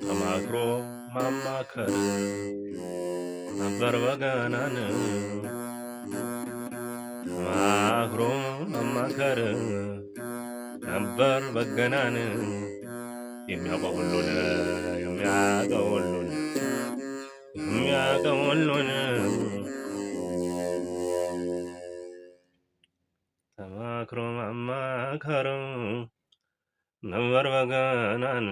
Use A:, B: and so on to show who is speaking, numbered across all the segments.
A: ተማክሮ ማማከር ነበር በገናን ተማክሮ ማማከር ነበር በገናን የሚያውቀው ሁሉን ተማክሮ ማማከር ነበር በገናን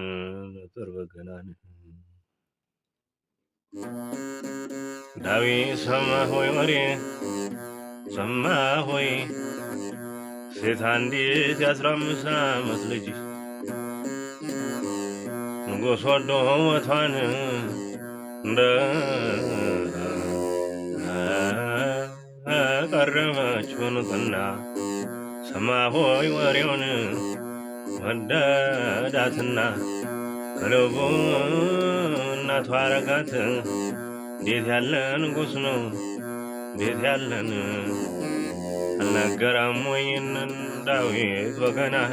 A: ዳዊት ሰማህ ወይ ወሬ ሰማህ ወይ ሴት አንዲት የ15 ዓመት ልጅ ንጉሥ ወዶ ሞቷን እንደ ቀረበች ሆንኩና ሰማህ ወይ ወሬውን ወደዳትና ከልቡ እናቷ አረጋት እንዴት ያለ ንጉሥ ነው እንዴት ያለን አልነገረም ወይንን ዳዊት ወገናህ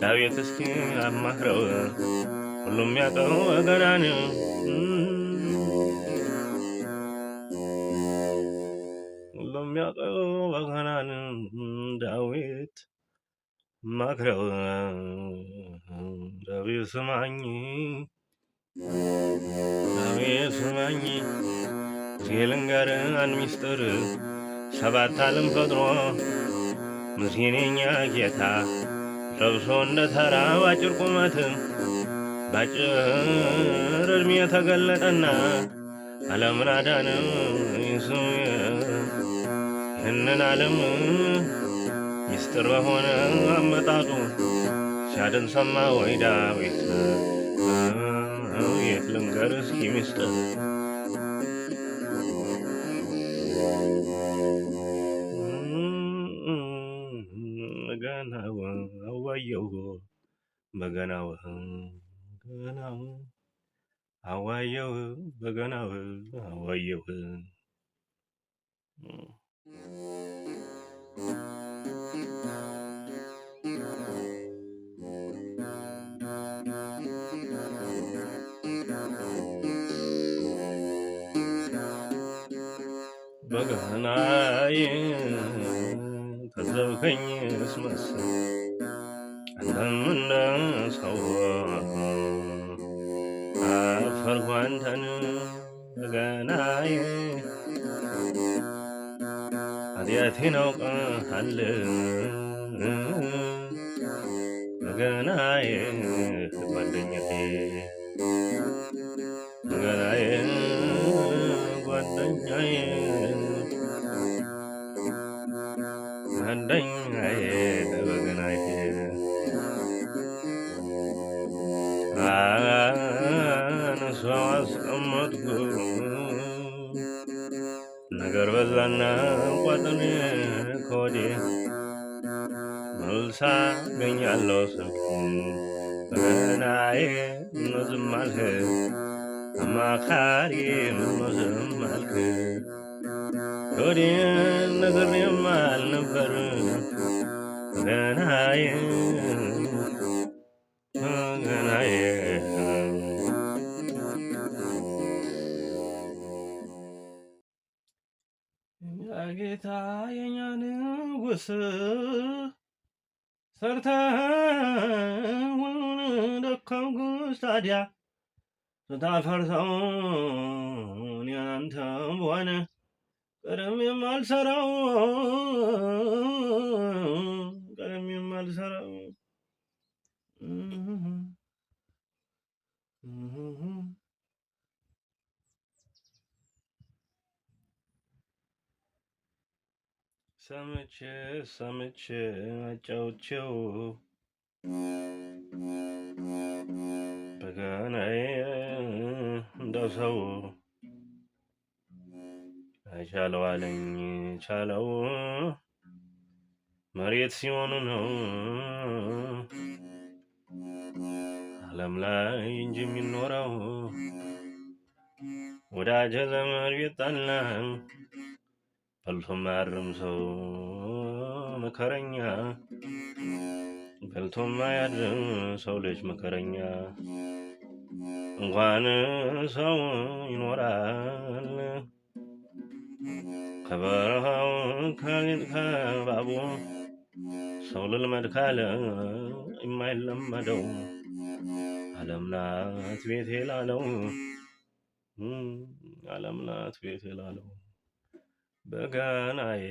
A: ዳዊት እስኪ አማክረው ሁሉም ያውቀው ወገናን ሁሉም ያውቀው ወገናን ዳዊት ማክረው ዳዊት ስማኝ ልንገርህ አንድ ሚስጥር 7 ዓለም ፈጥሮ ምስኪነኛ ጌታ ለብሶ እንደ ተራ ባጭር ቁመት ባጭር እድሜ ተገለጠና ዓለምን አዳነ ይህንን ዓለም ሚስጥር በሆነ አመጣጡ ሲያድን ሰማ ወይ ዳዊት የት ልንገርህ እስኪ ሚስጥር በገናው አዋየው በገናው አዋየው በገናው አዋየው በገናዬ ተዘብከኝ እስመስል አንተም እንደ ሰው አፈርኩ አንተን በገናዬ ኃጢአቴን አውቀሃል በገናዬ ጓደኛዬ በገናዬ ጓደኛዬ በገናዬ አነሳው አስቀመጥኩ ነገር በዛና ቋጥን ከወዴ መልስ አገኛለሁ ስልክ በገናዬ ምነው ዝም አልክ አማካሪ ምነው ዝም አልክ ወዴ ነግሬም አልነበር በገናዬ ጌታ የኛ ንጉሥ ሰርተህ ሁሉን ደከምኩስ ታዲያ ስታፈርሰው እኔ አንተም በሆነ ቀደም የማልሰራው ሰምቼ አጫውቼው በገናዬ እንደው ሰው አይቻለው አለኝ ቻለው መሬት ሲሆኑ ነው ዓለም ላይ እንጂ የሚኖረው ወዳጀ ዘመድ ቢጣላ በልቶ ማያድርም ሰው መከረኛ በልቶ ማያድርም ሰው ልጅ መከረኛ እንኳን ሰው ይኖራል ከበረሃው ከባቡ ሰው ልልመድ ካለ የማይለመደው ዓለም ናት ቤቴ ላለው ዓለም ናት ቤቴ ላለው በገናዬ